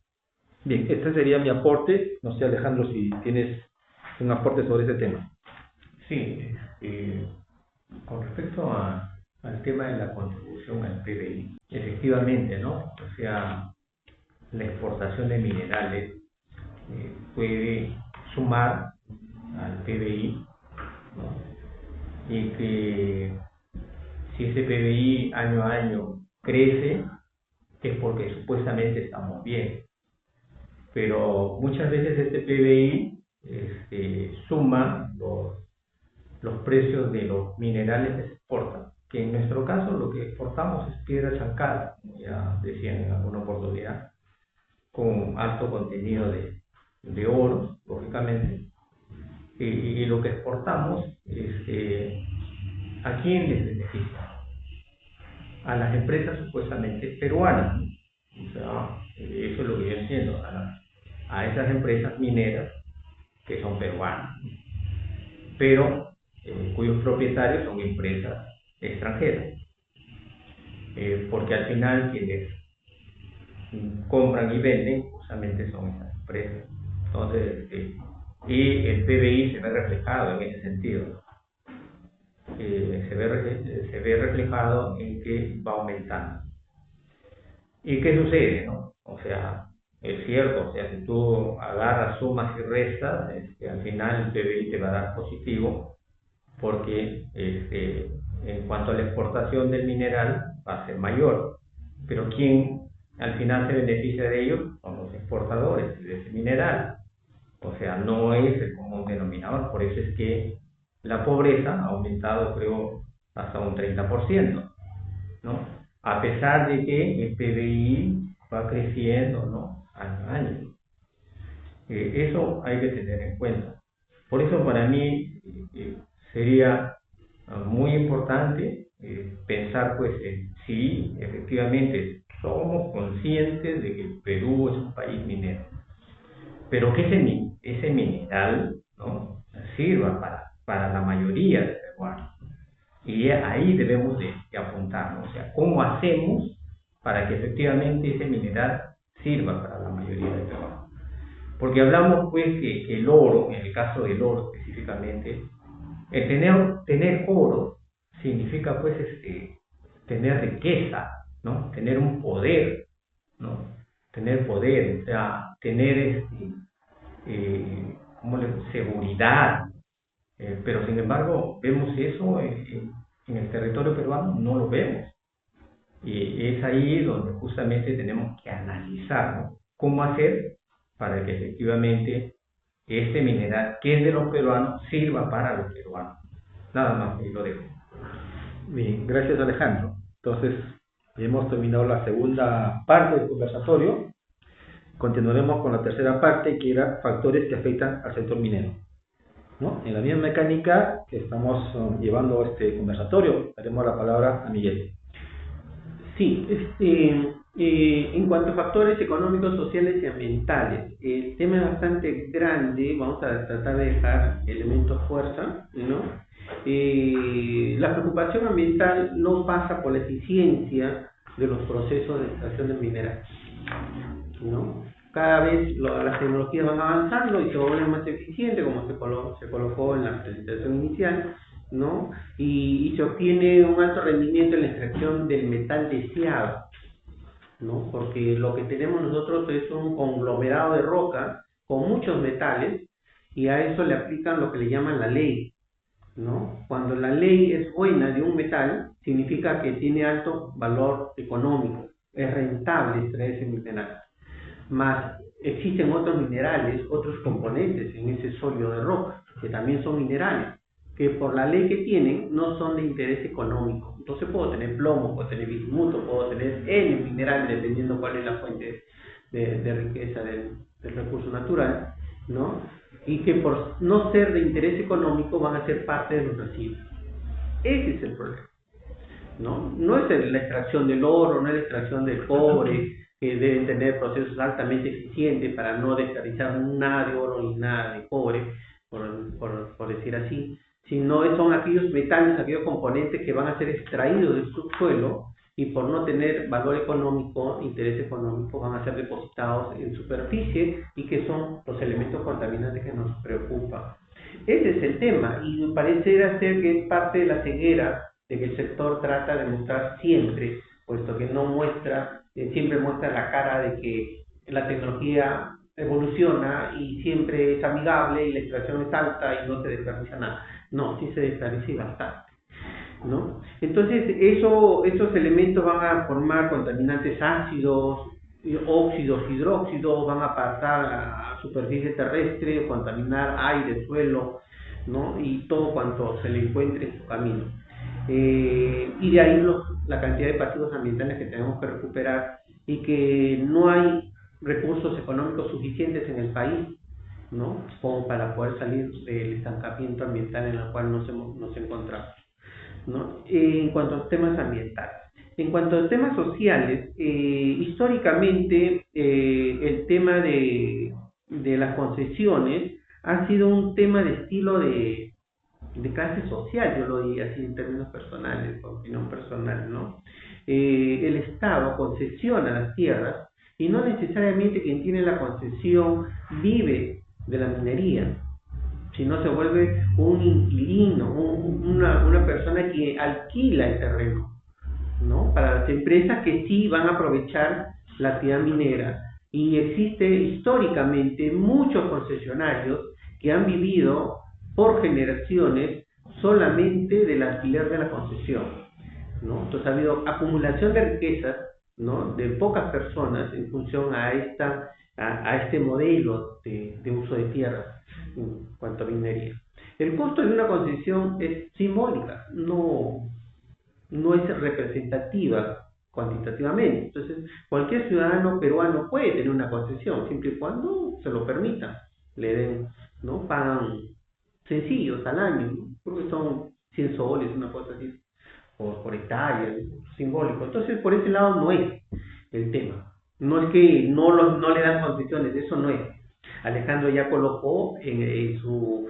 Bien, este sería mi aporte. No sé, Alejandro, si tienes un aporte sobre ese tema. Sí, con respecto al tema de la contribución al PBI, efectivamente, ¿no? O sea, la exportación de minerales puede sumar al PBI, ¿no? Y que si ese PBI año a año crece, es porque supuestamente estamos bien. Pero muchas veces este PBI suma los precios de los minerales que se exportan, que en nuestro caso lo que exportamos es piedra chancada, como ya decían en alguna oportunidad, con alto contenido de oro, lógicamente, y lo que exportamos, ¿a quién les beneficia? A las empresas supuestamente peruanas, ¿no? O sea, eso es lo que yo entiendo, a esas empresas mineras que son peruanas, pero cuyos propietarios son empresas extranjeras, porque al final quienes compran y venden justamente son esas empresas. Entonces, y el PBI se ve reflejado en ese sentido, se ve reflejado en que va aumentando. ¿Y qué sucede, no? O sea, es cierto, o sea, si tú agarras sumas y restas, al final el PBI te va a dar positivo, porque en cuanto a la exportación del mineral va a ser mayor, pero ¿quién al final se beneficia de ello? Son los exportadores de ese mineral. O sea, no es el común denominador. Por eso es que la pobreza ha aumentado, creo, hasta un 30%, ¿no? A pesar de que el PBI va creciendo, ¿no?, año a año. Eso hay que tener en cuenta. Por eso para mí sería muy importante pensar, pues, si efectivamente somos conscientes de que el Perú es un país minero, pero que ese mineral, ¿no?, sirva para la mayoría de peruanos. Y ahí debemos de apuntarnos, o sea, ¿cómo hacemos para que efectivamente ese mineral sirva para la mayoría de peruanos? Porque hablamos, pues, que el oro, en el caso del oro específicamente, tener oro significa, pues, tener riqueza, ¿no?, tener un poder, ¿no?, tener poder, o sea, tener seguridad, pero sin embargo vemos eso en el territorio peruano, no lo vemos, y es ahí donde justamente tenemos que analizar, ¿no?, cómo hacer para que efectivamente este mineral que es de los peruanos sirva para los peruanos. Nada más, y lo dejo. Bien, gracias, Alejandro. Entonces, hemos terminado la segunda parte del conversatorio. Continuaremos con la tercera parte, que era factores que afectan al sector minero, ¿no? En la misma mecánica que estamos llevando este conversatorio, daremos la palabra a Miguel. Sí, en cuanto a factores económicos, sociales y ambientales, el tema es bastante grande. Vamos a tratar de dejar elementos fuerza, ¿no? La preocupación ambiental no pasa por la eficiencia de los procesos de extracción del mineral, ¿no? cada vez las tecnologías van avanzando y se vuelven más eficientes, como se colocó en la presentación inicial, ¿no? Y se obtiene un alto rendimiento en la extracción del metal deseado, ¿no? Porque lo que tenemos nosotros es un conglomerado de roca con muchos metales y a eso le aplican lo que le llaman la ley, ¿no? Cuando la ley es buena de un metal, significa que tiene alto valor económico, es rentable extraer ese mineral. Más existen otros minerales, otros componentes en ese sólido de roca, que también son minerales, que por la ley que tienen no son de interés económico. Entonces puedo tener plomo, puedo tener bismuto, puedo tener N minerales, dependiendo cuál es la fuente de riqueza del recurso natural, ¿no? Y que por no ser de interés económico van a ser parte de los residuos. Ese es el problema, ¿no? No es la extracción del oro, no es la extracción del cobre, que deben tener procesos altamente eficientes para no desperdiciar nada de oro ni nada de cobre, por decir así, sino son aquellos metales, aquellos componentes que van a ser extraídos del subsuelo y por no tener valor económico, interés económico, van a ser depositados en superficie y que son los elementos contaminantes que nos preocupan. Ese es el tema y pareciera ser que es parte de la ceguera de que el sector trata de mostrar siempre, puesto que no muestra, siempre muestra la cara de que la tecnología evoluciona y siempre es amigable y la extracción es alta y no se desperdicia nada. No, sí se desperdicia bastante, ¿no? Entonces esos elementos van a formar contaminantes ácidos, óxidos, hidróxidos, van a pasar a la superficie terrestre, contaminar aire, suelo, ¿no? Y todo cuanto se le encuentre en su camino. Y de ahí la cantidad de pasivos ambientales que tenemos que recuperar y que no hay recursos económicos suficientes en el país, ¿no? Como para poder salir del estancamiento ambiental en el cual nos encontramos, ¿no? En cuanto a los temas ambientales. En cuanto a temas sociales, históricamente el tema de las concesiones ha sido un tema de estilo de clase social, yo lo diría así en términos personales, con opinión personal, ¿no? El Estado concesiona las tierras y no necesariamente quien tiene la concesión vive de la minería, sino se vuelve un inquilino, una persona que alquila el terreno, ¿no? Para las empresas que sí van a aprovechar la actividad minera. Y existe históricamente muchos concesionarios que han vivido por generaciones solamente del alquiler de la concesión, ¿no? Entonces ha habido acumulación de riquezas, ¿no? De pocas personas en función a este modelo de uso de tierra en cuanto a minería. El costo de una concesión es simbólica, no es representativa cuantitativamente. Entonces, cualquier ciudadano peruano puede tener una concesión, siempre y cuando se lo permitan, le den, ¿no? Pagan sencillos al año, ¿no? Creo que son 100 soles, una cosa así, por hectárea, simbólico. Entonces, por ese lado no es el tema. No es que no le dan concesiones, eso no es. Alejandro ya colocó en su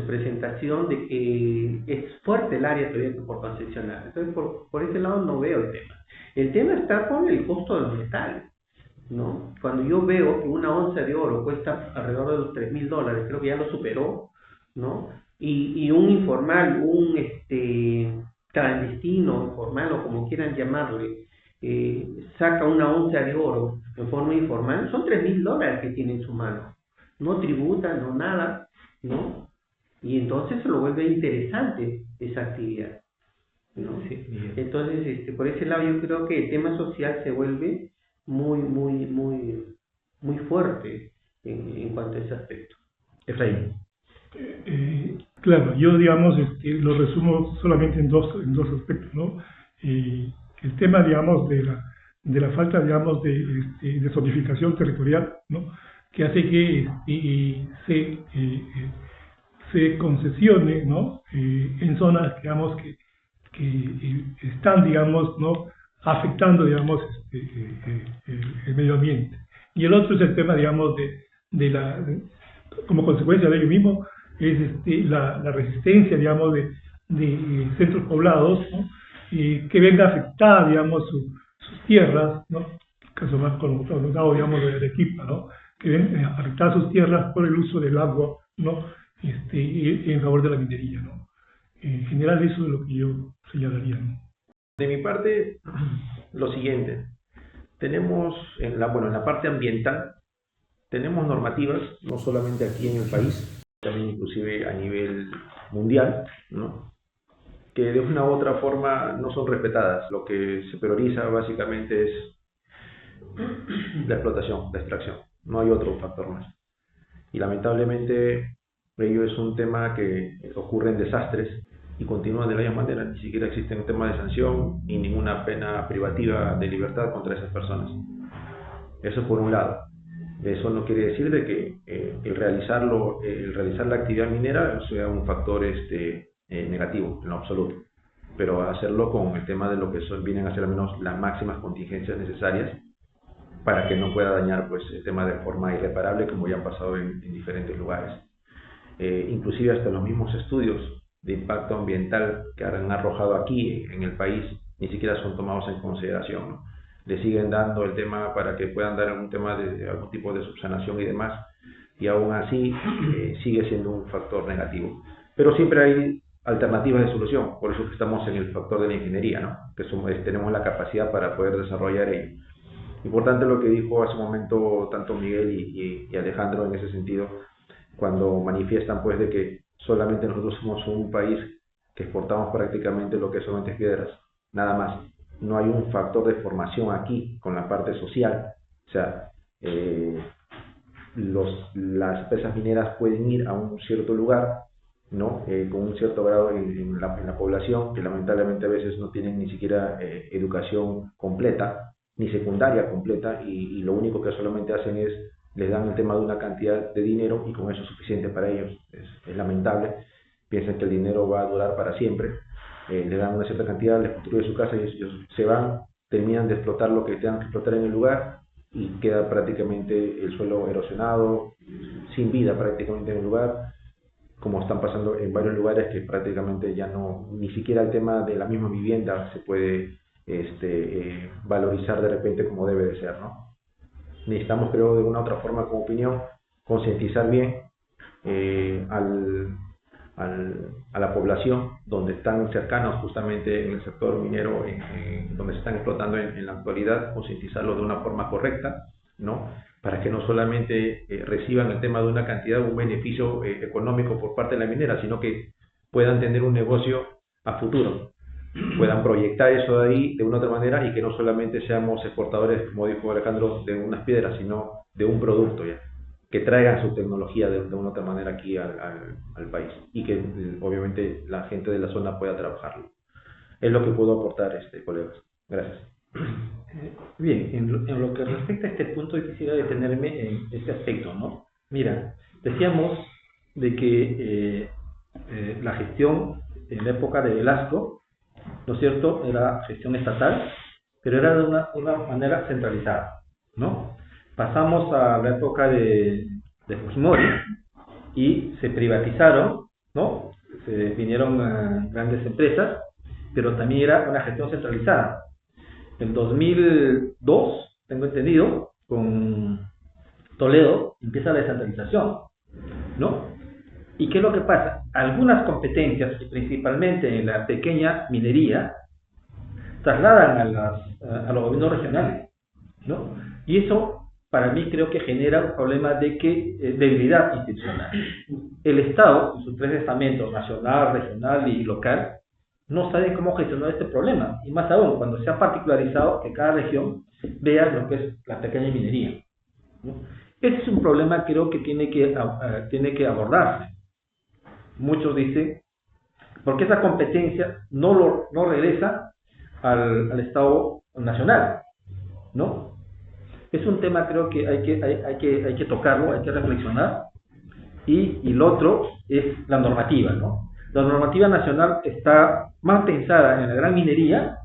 presentación de que es fuerte el área todavía por concesionar. Entonces, por ese lado no veo el tema. El tema está con el costo de los metales, ¿no? Cuando yo veo que una onza de oro cuesta alrededor de los $3,000, creo que ya lo superó, ¿no? Y un informal, un clandestino, informal o como quieran llamarle, saca una onza de oro en forma informal, son $3,000 que tiene en su mano. No tributa, no nada, ¿no? Y entonces se lo vuelve interesante esa actividad, ¿no? Sí, entonces, por ese lado yo creo que el tema social se vuelve muy fuerte en cuanto a ese aspecto. Efraín. Claro, yo digamos lo resumo solamente en dos aspectos, ¿no? El tema, digamos, de la falta, digamos, de zonificación territorial, ¿no? Que hace que se concesione, ¿no? En zonas, digamos, que están, digamos, ¿no? Afectando, digamos, el medio ambiente. Y el otro es el tema, digamos, como consecuencia de ello mismo, es la resistencia, digamos, de centros poblados, ¿no? Que venga afectada, digamos, sus tierras, ¿no? Caso más conocido, digamos, de Arequipa, ¿no? que ven afectadas sus tierras por el uso del agua, ¿no? En favor de la minería, ¿no? En general eso es lo que yo señalaría, ¿no? De mi parte, lo siguiente. Tenemos, en la parte ambiental, tenemos normativas, no solamente aquí en el país, también inclusive a nivel mundial, ¿no? Que de una u otra forma no son respetadas. Lo que se prioriza básicamente es la explotación, la extracción. No hay otro factor más. Y lamentablemente ello es un tema que ocurre en desastres y continúan de la misma manera. Ni siquiera existe un tema de sanción ni ninguna pena privativa de libertad contra esas personas. Eso por un lado. Eso no quiere decir de que el realizar la actividad minera sea un factor negativo, en lo absoluto. Pero hacerlo con el tema de lo que vienen a ser al menos las máximas contingencias necesarias para que no pueda dañar pues, el tema de forma irreparable, como ya han pasado en diferentes lugares. Inclusive hasta los mismos estudios de impacto ambiental que han arrojado aquí en el país ni siquiera son tomados en consideración, ¿no? Le siguen dando el tema para que puedan dar algún tema de algún tipo de subsanación y demás, y aún así sigue siendo un factor negativo. Pero siempre hay alternativas de solución, por eso que estamos en el factor de la ingeniería, ¿no? Que tenemos la capacidad para poder desarrollar ello. Importante lo que dijo hace un momento tanto Miguel y Alejandro en ese sentido, cuando manifiestan pues de que solamente nosotros somos un país que exportamos prácticamente lo que solamente es piedras, nada más. No hay un factor de formación aquí con la parte social. O sea, las empresas mineras pueden ir a un cierto lugar, ¿no? Con un cierto grado en la población, que lamentablemente a veces no tienen ni siquiera educación completa, ni secundaria completa, y lo único que solamente hacen es, les dan el tema de una cantidad de dinero y con eso es suficiente para ellos. Es lamentable. Piensan que el dinero va a durar para siempre. Le dan una cierta cantidad, les construye su casa y ellos se van, terminan de explotar lo que tengan que explotar en el lugar y queda prácticamente el suelo erosionado, sin vida prácticamente en el lugar, como están pasando en varios lugares que prácticamente ya no, ni siquiera el tema de la misma vivienda se puede valorizar de repente como debe de ser, ¿no? Necesitamos, creo, de una u otra forma, como opinión, concientizar bien a la población donde están cercanos justamente en el sector minero, donde se están explotando en la actualidad, concientizarlo de una forma correcta, ¿no? Para que no solamente reciban el tema de una cantidad, un beneficio económico por parte de la minera, sino que puedan tener un negocio a futuro, puedan proyectar eso de ahí de una u otra manera y que no solamente seamos exportadores, como dijo Alejandro, de unas piedras, sino de un producto ya, que traigan su tecnología de una u otra manera aquí al país y que obviamente la gente de la zona pueda trabajarlo. Es lo que puedo aportar, colegas. Gracias. Bien, en lo que respecta a este punto, yo quisiera detenerme en este aspecto, ¿no? Mira, decíamos de que la gestión en la época de Velasco, ¿no es cierto?, era gestión estatal, pero era de una manera centralizada, ¿no? Pasamos a la época de Fujimori y se privatizaron, ¿no? Se vinieron grandes empresas, pero también era una gestión centralizada. En 2002, tengo entendido, con Toledo empieza la descentralización, ¿no? ¿Y qué es lo que pasa? Algunas competencias, y principalmente en la pequeña minería, trasladan a los gobiernos regionales, ¿no? Y eso, para mí, creo que genera un problema de debilidad institucional. El Estado, en sus tres estamentos, nacional, regional y local, no sabe cómo gestionar este problema, y más aún cuando se ha particularizado que cada región vea lo que es la pequeña minería, ¿no? Ese es un problema, creo que tiene que abordarse. Muchos dicen, porque esa competencia no regresa al Estado nacional, ¿no? Es un tema, creo que hay que tocarlo, hay que reflexionar, y lo otro es la normativa, ¿no? La normativa nacional está más pensada en la gran minería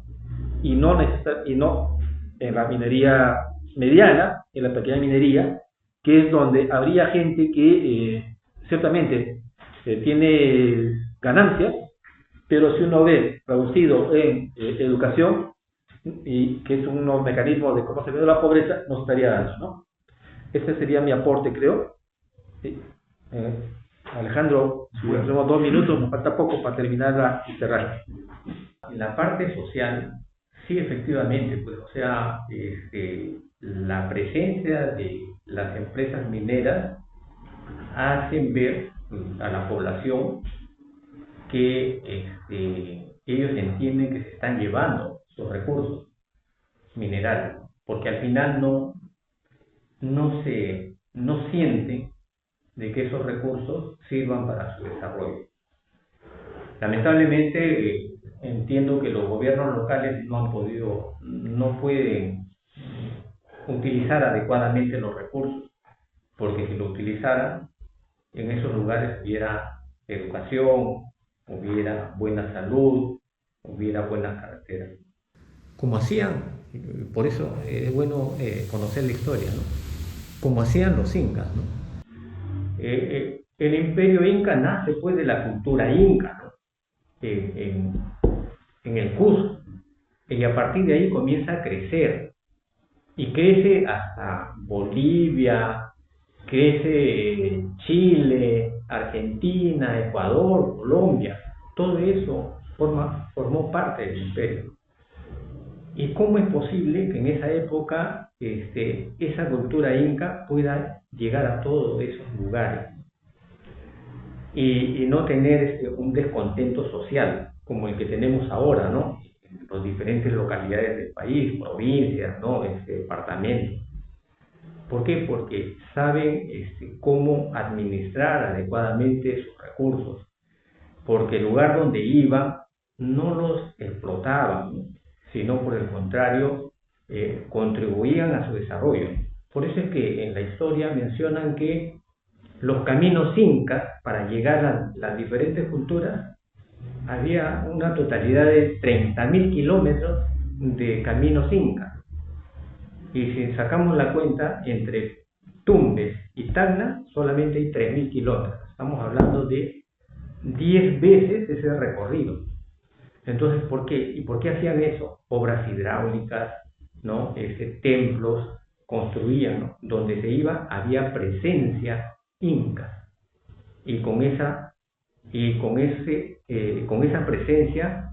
y no en la minería mediana, en la pequeña minería, que es donde habría gente que ciertamente tiene ganancias, pero si uno ve traducido en educación, y que es unos mecanismos de cómo se ve la pobreza, nos estaría dando, ¿no? Ese sería mi aporte, creo. Sí. Alejandro, si tenemos 2 minutos, nos falta poco para terminar y cerrar. En la parte social, sí, efectivamente, pues, o sea, la presencia de las empresas mineras hacen ver a la población que ellos entienden que se están llevando sus recursos minerales, porque al final no sienten de que esos recursos sirvan para su desarrollo. Lamentablemente, entiendo que los gobiernos locales no pueden utilizar adecuadamente los recursos, porque si lo utilizaran, en esos lugares hubiera educación, hubiera buena salud, hubiera buenas carreteras. Como hacían, por eso es bueno conocer la historia, ¿no? Como hacían los incas, ¿no? El imperio inca nace pues de la cultura inca, ¿no? En el Cusco, y a partir de ahí comienza a crecer, y crece hasta Bolivia, crece Chile, Argentina, Ecuador, Colombia. Todo eso formó parte del imperio. ¿Y cómo es posible que en esa época esa cultura inca pueda llegar a todos esos lugares y no tener un descontento social como el que tenemos ahora, ¿no? En las diferentes localidades del país, provincias, ¿no? Departamentos. ¿Por qué? Porque saben cómo administrar adecuadamente sus recursos, porque el lugar donde iban no los explotaban, ¿no? Sino por el contrario, contribuían a su desarrollo. Por eso es que en la historia mencionan que los caminos incas para llegar a las diferentes culturas, había una totalidad de 30.000 kilómetros de caminos incas. Y si sacamos la cuenta, entre Tumbes y Tacna solamente hay 3.000 kilómetros. Estamos hablando de 10 veces ese recorrido. Entonces, ¿por qué? ¿Y por qué hacían eso? Obras hidráulicas, ¿no? Templos, construían, ¿no? Donde se iba había presencia inca. Y con esa presencia,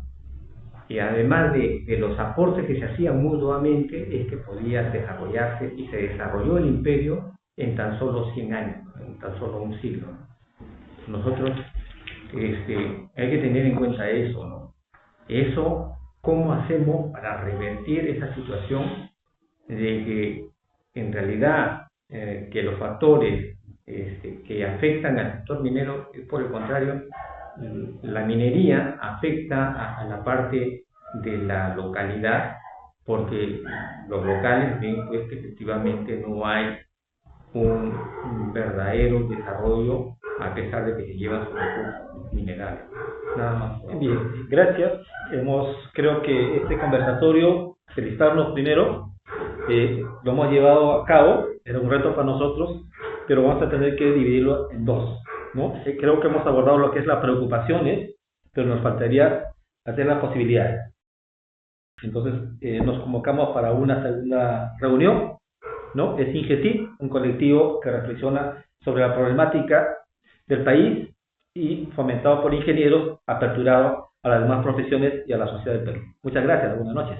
y además de los aportes que se hacían mutuamente, es que podía desarrollarse, y se desarrolló el imperio en tan solo 100 años, en tan solo un siglo. Nosotros hay que tener en cuenta eso, ¿no? Eso, ¿cómo hacemos para revertir esa situación de que en realidad que los factores que afectan al sector minero, por el contrario, la minería afecta a la parte de la localidad, porque los locales ven pues que efectivamente no hay un verdadero desarrollo a pesar de que se llevan sus recursos minerales. Nada más. Bien, gracias. Creo que este conversatorio, felicitarnos primero, lo hemos llevado a cabo, era un reto para nosotros, pero vamos a tener que dividirlo en 2, ¿no? Creo que hemos abordado lo que es las preocupaciones, pero nos faltaría hacer las posibilidades. Entonces, nos convocamos para una segunda reunión, ¿no? Es INGESID, un colectivo que reflexiona sobre la problemática del país y fomentado por ingenieros, aperturado a las demás profesiones y a la sociedad del Perú. Muchas gracias, buenas noches.